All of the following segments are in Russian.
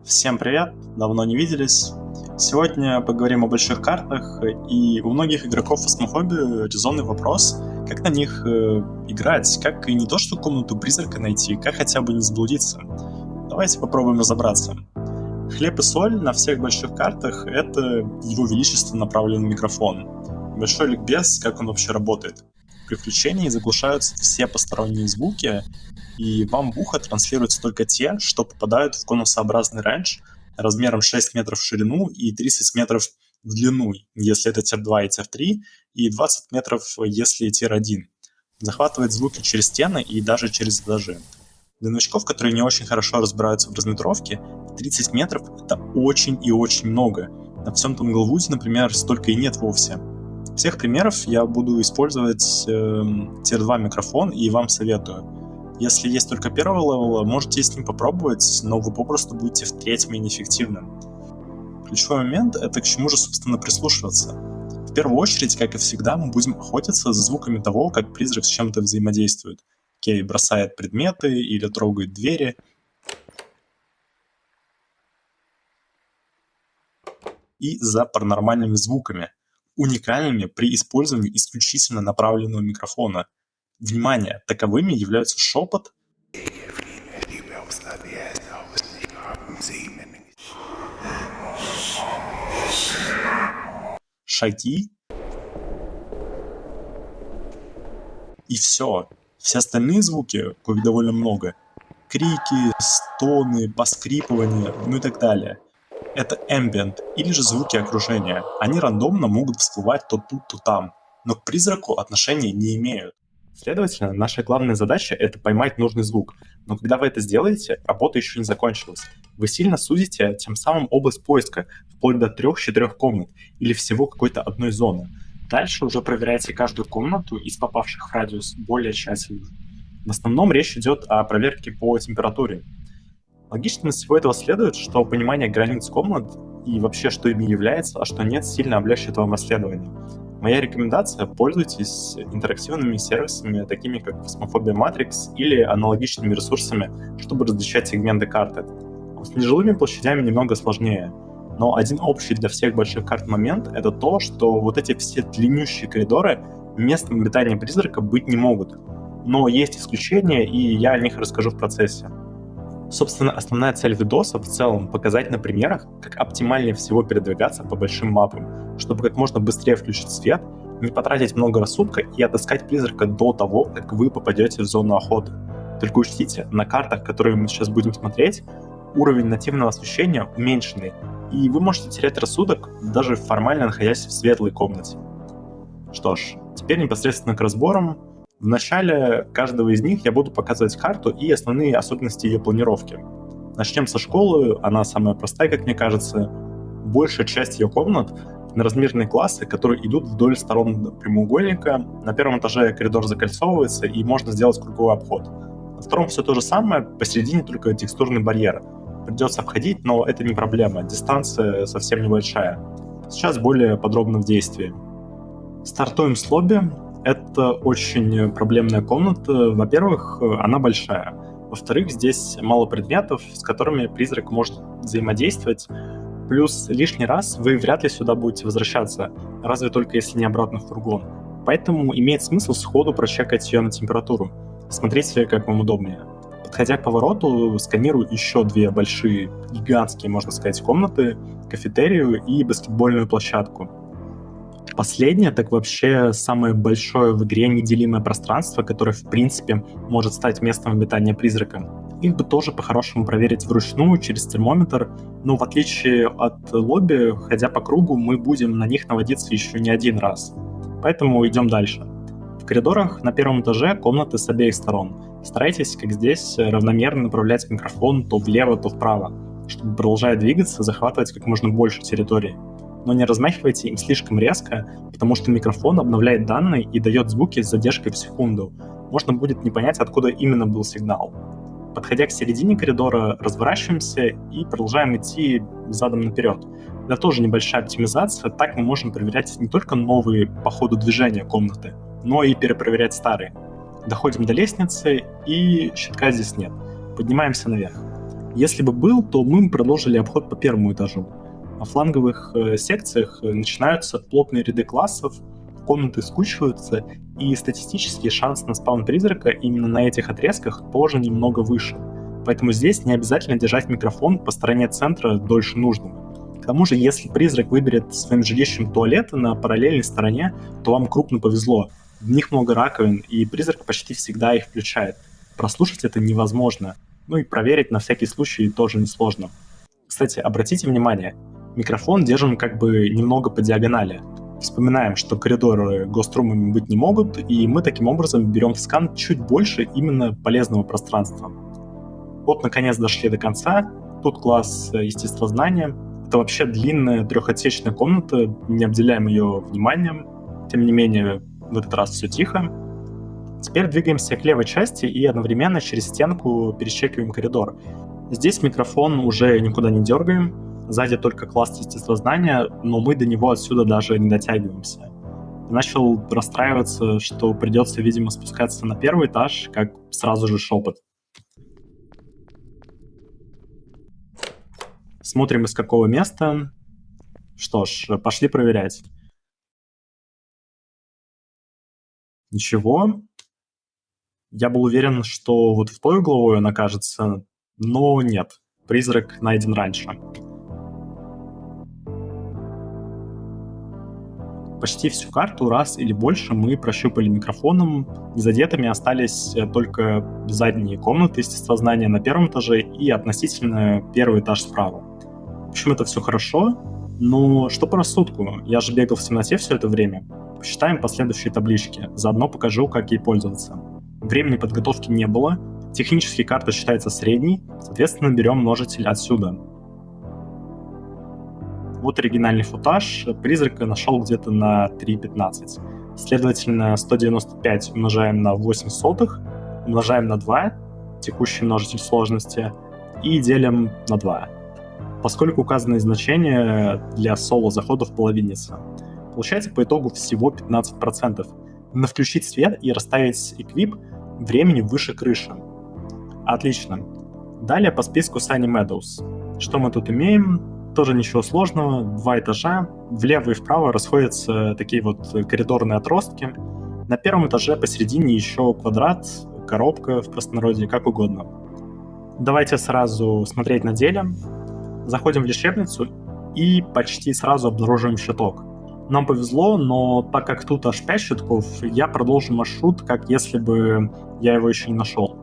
Всем привет, давно не виделись. Сегодня поговорим о больших картах, и у многих игроков Phasmophobia резонный вопрос, как на них играть, как и не то что комнату призрака найти, как хотя бы не заблудиться. Давайте попробуем разобраться. Хлеб и соль на всех больших картах — это его величество направленный микрофон. Большой ликбез, как он вообще работает. При включении заглушаются все посторонние звуки, и вам в ухо транслируются только те, что попадают в конусообразный рейндж размером 6 метров в ширину и 30 метров в длину, если это тир-2 и тир-3, и 20 метров, если тир-1. Захватывает звуки через стены и даже через этажи. Для новичков, которые не очень хорошо разбираются в разметровке, 30 метров — это очень и очень много. На всем том Глвуде, например, столько и нет вовсе. Всех примеров я буду использовать тир-2 микрофон, и вам советую. Если есть только первого левела, можете с ним попробовать, но вы попросту будете втреть менее эффективным. Ключевой момент — это к чему же, собственно, прислушиваться. В первую очередь, как и всегда, мы будем охотиться за звуками того, как призрак с чем-то взаимодействует. Кей бросает предметы или трогает двери. И за паранормальными звуками, уникальными при использовании исключительно направленного микрофона. Внимание, таковыми являются шепот, шаги и все. Все остальные звуки, коих довольно много, крики, стоны, поскрипывания, ну и так далее, это ambient или же звуки окружения. Они рандомно могут всплывать то тут, то там, но к призраку отношения не имеют. Следовательно, наша главная задача — это поймать нужный звук. Но когда вы это сделаете, работа еще не закончилась. Вы сильно сузите тем самым область поиска, вплоть до 3-4 комнат или всего какой-то одной зоны. Дальше уже проверяйте каждую комнату из попавших в радиус более тщательно. В основном речь идет о проверке по температуре. Логично из всего этого следует, что понимание границ комнат и вообще, что ими является, а что нет, сильно облегчит вам расследование. Моя рекомендация — пользуйтесь интерактивными сервисами, такими как Phasmophobia Matrix или аналогичными ресурсами, чтобы различать сегменты карты. С нежилыми площадями немного сложнее, но один общий для всех больших карт момент — это то, что вот эти все длиннющие коридоры местом обитания призрака быть не могут. Но есть исключения, и я о них расскажу в процессе. Собственно, основная цель видоса в целом — показать на примерах, как оптимальнее всего передвигаться по большим мапам, чтобы как можно быстрее включить свет, не потратить много рассудка и отыскать призрака до того, как вы попадете в зону охоты. Только учтите, на картах, которые мы сейчас будем смотреть, уровень нативного освещения уменьшенный, и вы можете терять рассудок, даже формально находясь в светлой комнате. Что ж, теперь непосредственно к разборам. В начале каждого из них я буду показывать карту и основные особенности ее планировки. Начнем со школы, она самая простая, как мне кажется. Большая часть ее комнат — одноразмерные классы, которые идут вдоль сторон прямоугольника. На первом этаже коридор закольцовывается, и можно сделать круговой обход. На втором все то же самое, посередине только текстурный барьер. Придется обходить, но это не проблема, дистанция совсем небольшая. Сейчас более подробно в действии. Стартуем с лобби. Это очень проблемная комната. Во-первых, она большая. Во-вторых, здесь мало предметов, с которыми призрак может взаимодействовать. Плюс лишний раз вы вряд ли сюда будете возвращаться, разве только если не обратно в фургон. Поэтому имеет смысл сходу прочекать ее на температуру. Смотрите, как вам удобнее. Подходя к повороту, сканирую еще две большие, гигантские, можно сказать, комнаты, кафетерию и баскетбольную площадку. Последнее, так вообще самое большое в игре неделимое пространство, которое в принципе может стать местом обитания призрака. Их бы тоже по-хорошему проверить вручную через термометр, но в отличие от лобби, ходя по кругу, мы будем на них наводиться еще не один раз. Поэтому идем дальше. В коридорах на первом этаже комнаты с обеих сторон. Старайтесь, как здесь, равномерно направлять микрофон то влево, то вправо, чтобы, продолжая двигаться, захватывать как можно больше территории. Но не размахивайте им слишком резко, потому что микрофон обновляет данные и дает звуки с задержкой в секунду. Можно будет не понять, откуда именно был сигнал. Подходя к середине коридора, разворачиваемся и продолжаем идти задом наперед. Это тоже небольшая оптимизация, так мы можем проверять не только новые по ходу движения комнаты, но и перепроверять старые. Доходим до лестницы, и щитка здесь нет. Поднимаемся наверх. Если бы был, то мы бы продолжили обход по первому этажу. На фланговых секциях начинаются плотные ряды классов, комнаты скучиваются, и статистический шанс на спаун призрака именно на этих отрезках тоже немного выше. Поэтому здесь не обязательно держать микрофон по стороне центра дольше нужного. К тому же, если призрак выберет своим жилищем туалеты на параллельной стороне, то вам крупно повезло. В них много раковин, и призрак почти всегда их включает. Прослушать это невозможно. Ну и проверить на всякий случай тоже несложно. Кстати, обратите внимание, микрофон держим как бы немного по диагонали. Вспоминаем, что коридоры гострумами быть не могут, и мы таким образом берем в скан чуть больше именно полезного пространства. Вот, наконец, дошли до конца. Тут класс естествознания. Это вообще длинная трехотсечная комната, не обделяем ее вниманием. Тем не менее, в этот раз все тихо. Теперь двигаемся к левой части и одновременно через стенку перечекиваем коридор. Здесь микрофон уже никуда не дергаем, сзади только класс естествознания, но мы до него отсюда даже не дотягиваемся. Начал расстраиваться, что придется, видимо, спускаться на первый этаж, как сразу же шепот. Смотрим, из какого места. Что ж, пошли проверять. Ничего. Я был уверен, что вот в той угловой он окажется, но нет. Призрак найден раньше. Почти всю карту раз или больше мы прощупали микрофоном. Незадетыми остались только задние комнаты естествознания на первом этаже и относительно первый этаж справа. В общем, это все хорошо, но что по рассудку? Я же бегал в темноте все это время. Посчитаем последующие таблички, заодно покажу, как ей пользоваться. Времени подготовки не было, технически карта считается средней, соответственно, берем множитель отсюда. Вот оригинальный футаж, призрака нашел где-то на 3.15. Следовательно, 195 умножаем на 8 сотых, умножаем на 2, текущий множитель сложности, и делим на 2. Поскольку указанные значения для соло-заходов половинятся. Получается по итогу всего 15%. На включить свет и расставить эквип времени выше крыши. Отлично. Далее по списку Sunny Meadows. Что мы тут имеем? Тоже ничего сложного. 2 этажа. Влево и вправо расходятся такие вот коридорные отростки. На первом этаже посередине еще квадрат, коробка в простонародье, как угодно. Давайте сразу смотреть на деле. Заходим в лечебницу и почти сразу обнаруживаем щиток. Нам повезло, но так как тут аж 5 щитков, я продолжу маршрут, как если бы я его еще не нашел.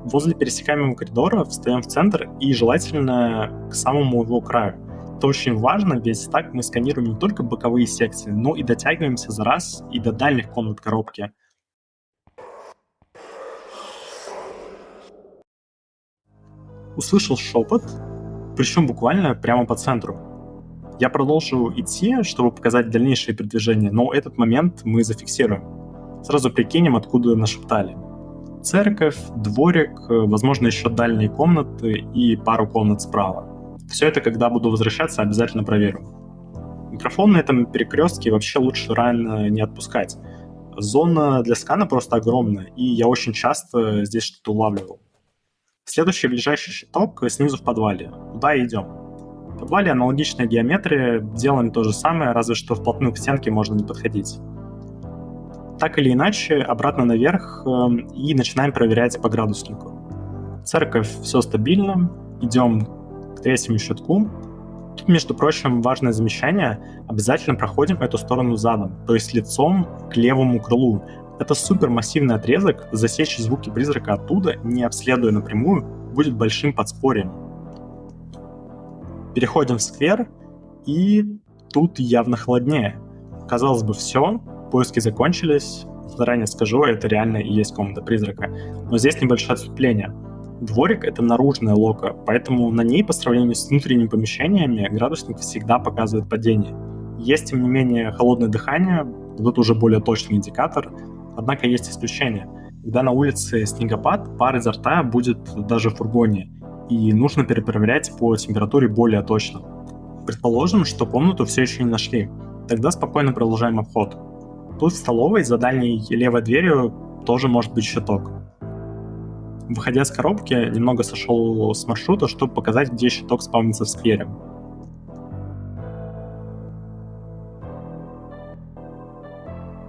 Возле пересекаемого коридора встаем в центр и желательно к самому его краю. Это очень важно, ведь так мы сканируем не только боковые секции, но и дотягиваемся за раз и до дальних комнат коробки. Услышал шепот, причем буквально прямо по центру. Я продолжу идти, чтобы показать дальнейшее продвижение, но этот момент мы зафиксируем. Сразу прикинем, откуда нашептали. Церковь, дворик, возможно, еще дальние комнаты и пару комнат справа. Все это, когда буду возвращаться, обязательно проверю. Микрофон на этом перекрестке вообще лучше рано не отпускать. Зона для скана просто огромная, и я очень часто здесь что-то улавливал. Следующий ближайший щиток снизу в подвале. Туда и идем. В подвале аналогичная геометрия, делаем то же самое, разве что вплотную к стенке можно не подходить. Так или иначе, обратно наверх и начинаем проверять по градуснику. Церковь, все стабильно, идем к третьему щитку. Тут, между прочим, важное замечание, обязательно проходим эту сторону задом, то есть лицом к левому крылу. Это супермассивный отрезок, засечь звуки призрака оттуда, не обследуя напрямую, будет большим подспорьем. Переходим в сквер, и тут явно холоднее. Казалось бы, все, поиски закончились. Заранее скажу, это реально и есть комната призрака. Но здесь небольшое отступление. Дворик — это наружная лока, поэтому на ней по сравнению с внутренними помещениями градусник всегда показывает падение. Есть, тем не менее, холодное дыхание, вот уже более точный индикатор, однако есть исключение. Когда на улице снегопад, пар изо рта будет даже в фургоне, и нужно перепроверять по температуре более точно. Предположим, что комнату все еще не нашли, тогда спокойно продолжаем обход. Тут в столовой за дальней левой дверью тоже может быть щиток. Выходя с коробки, немного сошел с маршрута, чтобы показать, где щиток спавнится в сквере.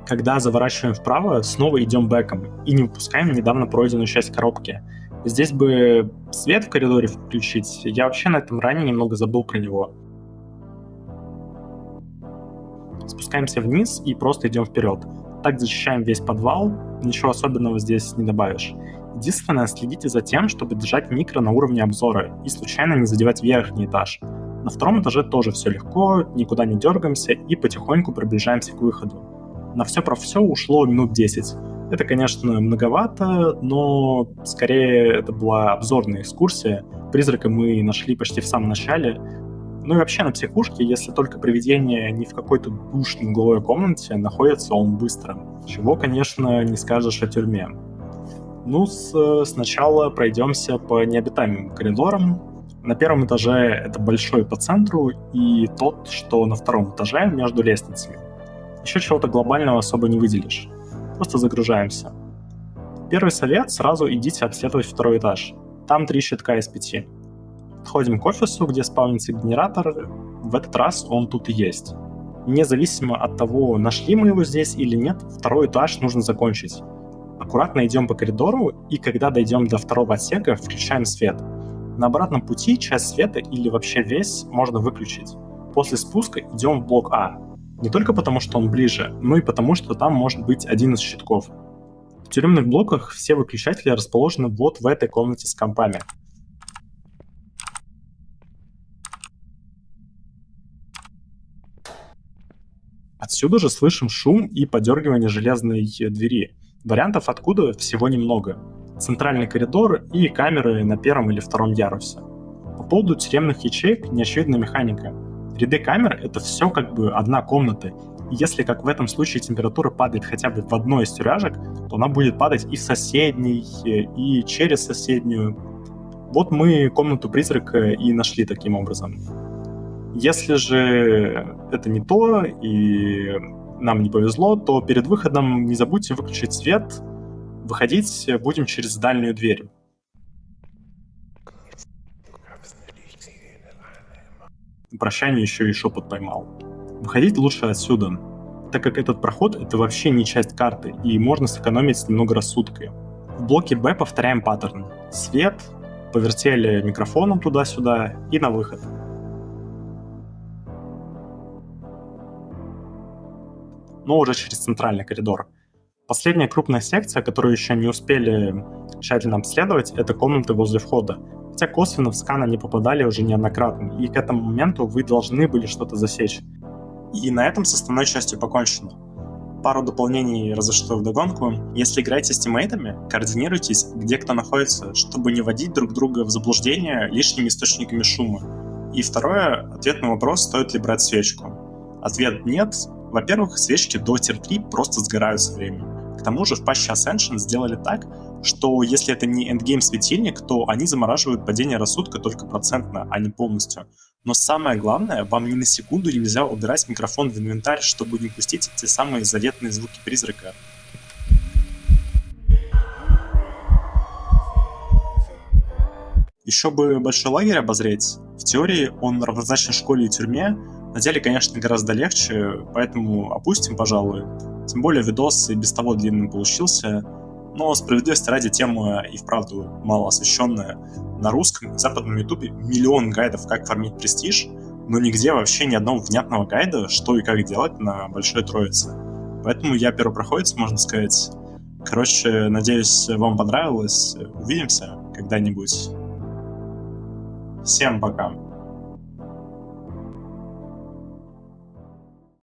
Когда заворачиваем вправо, снова идем бэком и не выпускаем недавно пройденную часть коробки. Здесь бы свет в коридоре включить, я вообще на этом ранее немного забыл про него. Спускаемся вниз и просто идем вперед. Так защищаем весь подвал, ничего особенного здесь не добавишь. Единственное, следите за тем, чтобы держать микро на уровне обзора и случайно не задевать верхний этаж. На втором этаже тоже все легко, никуда не дергаемся и потихоньку приближаемся к выходу. На все про все ушло минут 10. Это, конечно, многовато, но скорее это была обзорная экскурсия. Призрака мы нашли почти в самом начале. Ну и вообще на психушке, если только привидение не в какой-то душной угловой комнате, находится он быстро. Чего, конечно, не скажешь о тюрьме. Ну, сначала пройдемся по необитаемым коридорам. На первом этаже это большой по центру и тот, что на втором этаже между лестницами. Еще чего-то глобального особо не выделишь. Просто загружаемся. Первый совет — сразу идите обследовать второй этаж. Там 3 щитка из 5. Подходим к офису, где спавнится генератор. В этот раз он тут и есть. Независимо от того, нашли мы его здесь или нет, второй этаж нужно закончить. Аккуратно идем по коридору, и когда дойдем до второго отсека, включаем свет. На обратном пути часть света или вообще весь можно выключить. После спуска идем в блок А. Не только потому, что он ближе, но и потому, что там может быть один из щитков. В тюремных блоках все выключатели расположены вот в этой комнате с компами. Отсюда же слышим шум и подергивание железной двери. Вариантов откуда всего немного. Центральный коридор и камеры на первом или втором ярусе. По поводу тюремных ячеек неочевидная механика. Ряды камер — это все как бы одна комната. И если, как в этом случае, температура падает хотя бы в одной из тюряжек, то она будет падать и в соседней, и через соседнюю. Вот мы комнату призрака и нашли таким образом. Если же это не то, и нам не повезло, то перед выходом не забудьте выключить свет. Выходить будем через дальнюю дверь. На прощание еще и шепот поймал. Выходить лучше отсюда, так как этот проход — это вообще не часть карты, и можно сэкономить немного рассудка. В блоке Б повторяем паттерн. Свет, повертели микрофоном туда-сюда и на выход. Но уже через центральный коридор. Последняя крупная секция, которую еще не успели тщательно обследовать, это комнаты возле входа. Хотя косвенно в скан они попадали уже неоднократно, и к этому моменту вы должны были что-то засечь. И на этом с основной частью покончено. Пару дополнений разве что вдогонку. Если играете с тиммейтами, координируйтесь, где кто находится, чтобы не вводить друг друга в заблуждение лишними источниками шума. И второе, ответ на вопрос, стоит ли брать свечку. Ответ нет. Во-первых, свечки до Tier 3 просто сгорают со временем. К тому же в патче Ascension сделали так, что если это не эндгейм светильник, то они замораживают падение рассудка только процентно, а не полностью. Но самое главное, вам ни на секунду нельзя убирать микрофон в инвентарь, чтобы не пустить те самые заветные звуки призрака. Еще бы большой лагерь обозреть. В теории он равнозначен школе и тюрьме. На деле, конечно, гораздо легче, поэтому опустим, пожалуй. Тем более видос и без того длинным получился. Но справедливости ради, тема и вправду мало освещенная. На русском и западном ютубе миллион гайдов, как фармить престиж, но нигде вообще ни одного внятного гайда, что и как делать на Большой Троице. Поэтому я первопроходец, можно сказать. Короче, надеюсь, вам понравилось. Увидимся когда-нибудь. Всем пока.